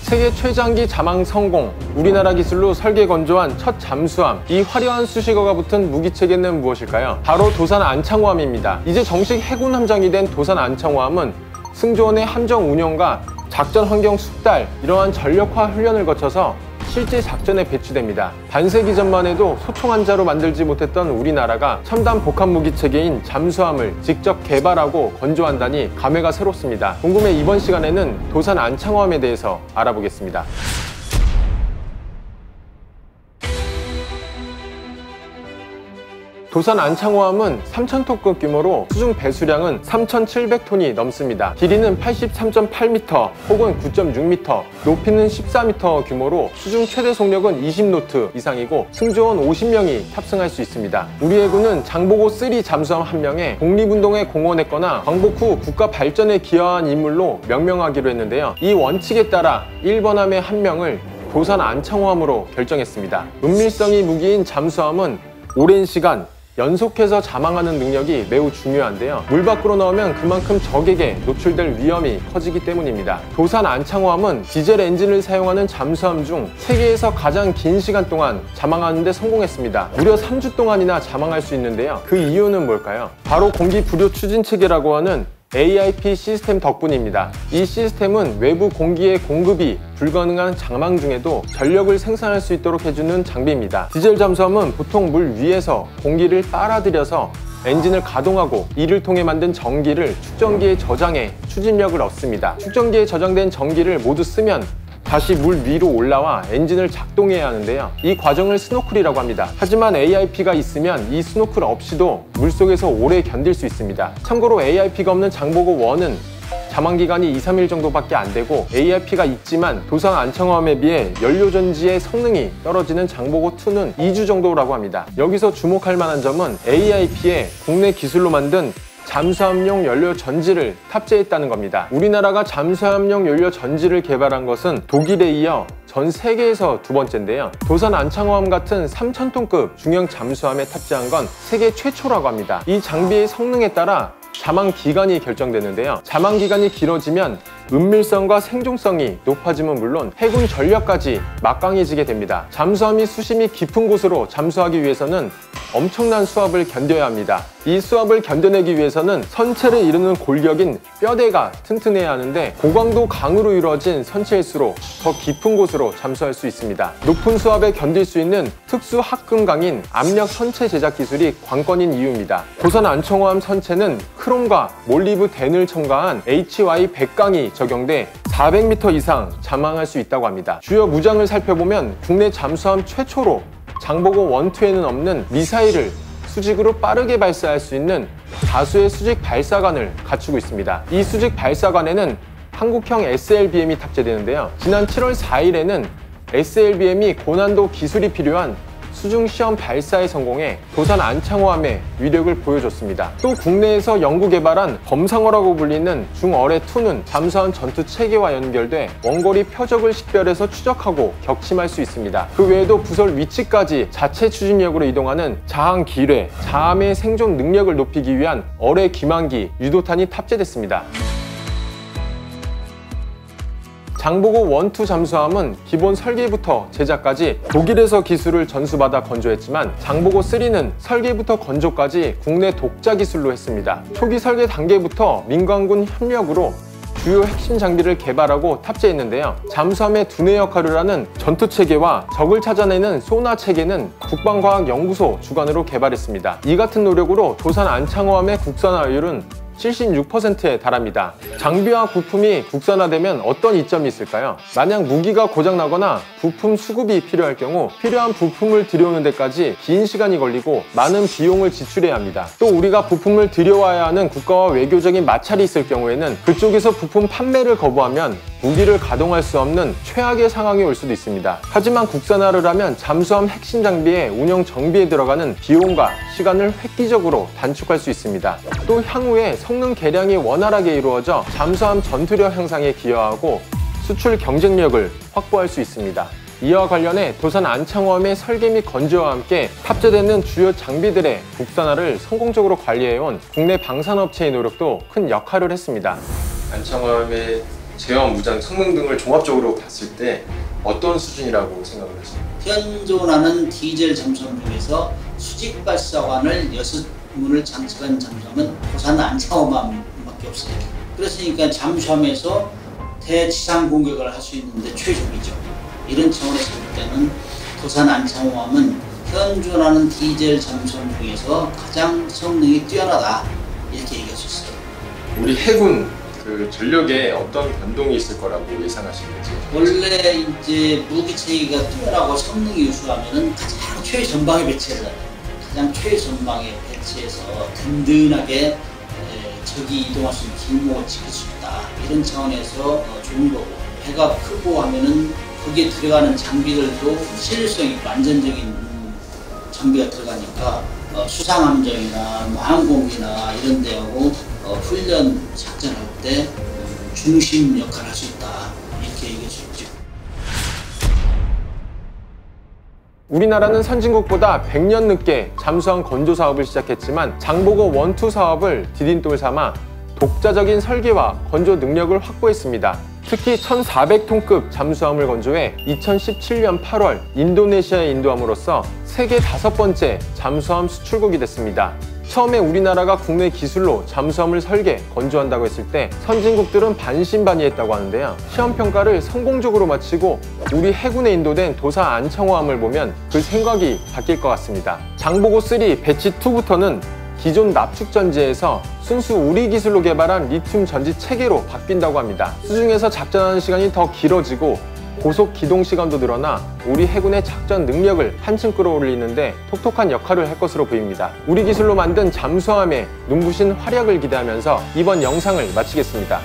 세계 최장기 자망 성공, 우리나라 기술로 설계 건조한 첫 잠수함. 이 화려한 수식어가 붙은 무기체계는 무엇일까요? 바로 도산 안창호함입니다. 이제 정식 해군 함정이 된 도산 안창호함은 승조원의 함정 운영과 작전 환경 숙달, 이러한 전력화 훈련을 거쳐서 실제 작전에 배치됩니다. 반세기 전만 해도 소총 한자로 만들지 못했던 우리나라가 첨단 복합 무기 체계인 잠수함을 직접 개발하고 건조한다니 감회가 새롭습니다. 궁금해 이번 시간에는 도산 안창호함에 대해서 알아보겠습니다. 도산 안창호함은 3,000톤급 규모로 수중 배수량은 3,700톤이 넘습니다. 길이는 83.8m 혹은 9.6m, 높이는 14m 규모로 수중 최대 속력은 20노트 이상이고 승조원 50명이 탑승할 수 있습니다. 우리 해군은 장보고 3 잠수함 한 명에 독립운동에 공헌했거나 광복 후 국가 발전에 기여한 인물로 명명하기로 했는데요. 이 원칙에 따라 1번함의 한 명을 도산 안창호함으로 결정했습니다. 은밀성이 무기인 잠수함은 오랜 시간 연속해서 자망하는 능력이 매우 중요한데요. 물 밖으로 나오면 그만큼 적에게 노출될 위험이 커지기 때문입니다. 도산 안창호함은 디젤 엔진을 사용하는 잠수함 중 세계에서 가장 긴 시간 동안 자망하는 데 성공했습니다. 무려 3주 동안이나 자망할 수 있는데요. 그 이유는 뭘까요? 바로 공기 불요 추진 체계라고 하는 AIP 시스템 덕분입니다. 이 시스템은 외부 공기의 공급이 불가능한 자망 중에도 전력을 생산할 수 있도록 해주는 장비입니다. 디젤 잠수함은 보통 물 위에서 공기를 빨아들여서 엔진을 가동하고 이를 통해 만든 전기를 축전기에 저장해 추진력을 얻습니다. 축전기에 저장된 전기를 모두 쓰면 다시 물 위로 올라와 엔진을 작동해야 하는데요. 이 과정을 스노클이라고 합니다. 하지만 AIP가 있으면 이 스노클 없이도 물속에서 오래 견딜 수 있습니다. 참고로 AIP가 없는 장보고 1은 자망기간이 2-3일 정도밖에 안 되고 AIP가 있지만 도산 안창호함에 비해 연료전지의 성능이 떨어지는 장보고 2는 2주 정도라고 합니다. 여기서 주목할 만한 점은 AIP에 국내 기술로 만든 잠수함용 연료 전지를 탑재했다는 겁니다. 우리나라가 잠수함용 연료 전지를 개발한 것은 독일에 이어 전 세계에서 두 번째인데요. 도산 안창호함 같은 3,000톤급 중형 잠수함에 탑재한 건 세계 최초라고 합니다. 이 장비의 성능에 따라 자망 기간이 결정되는데요. 자망 기간이 길어지면 은밀성과 생존성이 높아지면 물론 해군 전력까지 막강해지게 됩니다. 잠수함이 수심이 깊은 곳으로 잠수하기 위해서는 엄청난 수압을 견뎌야 합니다. 이 수압을 견뎌내기 위해서는 선체를 이루는 골격인 뼈대가 튼튼해야 하는데 고강도 강으로 이루어진 선체일수록 더 깊은 곳으로 잠수할 수 있습니다. 높은 수압에 견딜 수 있는 특수 합금강인 압력 선체 제작 기술이 관건인 이유입니다. 도산 안창호함 선체는 크롬과 몰리브 덴을 첨가한 HY100강이 적용돼 400m 이상 자망할 수 있다고 합니다. 주요 무장을 살펴보면 국내 잠수함 최초로 장보고 1, 2에는 없는 미사일을 수직으로 빠르게 발사할 수 있는 다수의 수직 발사관을 갖추고 있습니다. 이 수직 발사관에는 한국형 SLBM이 탑재되는데요. 지난 7월 4일에는 SLBM이 고난도 기술이 필요한 수중 시험 발사에 성공해 도산 안창호함의 위력을 보여줬습니다. 또 국내에서 연구 개발한 범상어라고 불리는 중어뢰2는 잠수함 전투 체계와 연결돼 원거리 표적을 식별해서 추적하고 격침할 수 있습니다. 그 외에도 부설 위치까지 자체 추진력으로 이동하는 자항 기뢰, 자함의 생존 능력을 높이기 위한 어뢰 기만기, 유도탄이 탑재됐습니다. 장보고 1, 2 잠수함은 기본 설계부터 제작까지 독일에서 기술을 전수받아 건조했지만 장보고 3는 설계부터 건조까지 국내 독자 기술로 했습니다. 초기 설계 단계부터 민간군 협력으로 주요 핵심 장비를 개발하고 탑재했는데요. 잠수함의 두뇌 역할을 하는 전투 체계와 적을 찾아내는 소나 체계는 국방과학연구소 주관으로 개발했습니다. 이 같은 노력으로 도산 안창호함의 국산화율은 76%에 달합니다. 장비와 부품이 국산화되면 어떤 이점이 있을까요? 만약 무기가 고장나거나 부품 수급이 필요할 경우 필요한 부품을 들여오는 데까지 긴 시간이 걸리고 많은 비용을 지출해야 합니다. 또 우리가 부품을 들여와야 하는 국가와 외교적인 마찰이 있을 경우에는 그쪽에서 부품 판매를 거부하면 무기를 가동할 수 없는 최악의 상황이 올 수도 있습니다. 하지만 국산화를 하면 잠수함 핵심 장비의 운영 정비에 들어가는 비용과 시간을 획기적으로 단축할 수 있습니다. 또 향후에 성능 개량이 원활하게 이루어져 잠수함 전투력 향상에 기여하고 수출 경쟁력을 확보할 수 있습니다. 이와 관련해 도산 안창호함의 설계 및 건조와 함께 탑재되는 주요 장비들의 국산화를 성공적으로 관리해온 국내 방산업체의 노력도 큰 역할을 했습니다. 안창호함의 제어, 무장, 성능 등을 종합적으로 봤을 때 어떤 수준이라고 생각을 하십니까? 현존하는 디젤 잠수함 중에서 수직 발사관을 6문을 장착한 잠수함은 도산 안창호만밖에 없어요. 그렇으니까 잠수함에서 대지상 공격을 할 수 있는데 최적이죠. 이런 차원에서 볼 때는 도산 안창호함은 현존하는 디젤 잠수함 중에서 가장 성능이 뛰어나다, 이렇게 얘기할 수 있어요. 우리 해군 전력에 어떤 변동이 있을 거라고 예상하시는지? 원래 이제 무기 체계가 뛰어나고 성능이 우수하면은 가장 최전방에 배치하잖아요. 가장 최전방에 배치해서 든든하게 적이 이동할 수 있는 길목을 지킬 수 있다, 이런 차원에서 좋은 거고, 배가 크고 하면은 거기에 들어가는 장비들도 실효성이 완전적인 장비가 들어가니까 수상함정이나 뭐 항공기나 이런 데하고 훈련 작전할 때 중심 역할을 할 수 있다, 이렇게 얘기할 수 있죠. 우리나라는 선진국보다 100년 늦게 잠수함 건조 사업을 시작했지만 장보고 1, 2 사업을 디딤돌 삼아 독자적인 설계와 건조 능력을 확보했습니다. 특히 1400톤급 잠수함을 건조해 2017년 8월 인도네시아에 인도함으로써 세계 5번째 잠수함 수출국이 됐습니다. 처음에 우리나라가 국내 기술로 잠수함을 설계, 건조한다고 했을 때 선진국들은 반신반의했다고 하는데요. 시험평가를 성공적으로 마치고 우리 해군에 인도된 도산 안창호함을 보면 그 생각이 바뀔 것 같습니다. 장보고 3 배치 2부터는 기존 납축전지에서 순수 우리 기술로 개발한 리튬 전지 체계로 바뀐다고 합니다. 수중에서 작전하는 시간이 더 길어지고 고속 기동 시간도 늘어나 우리 해군의 작전 능력을 한층 끌어올리는데 톡톡한 역할을 할 것으로 보입니다. 우리 기술로 만든 잠수함의 눈부신 활약을 기대하면서 이번 영상을 마치겠습니다.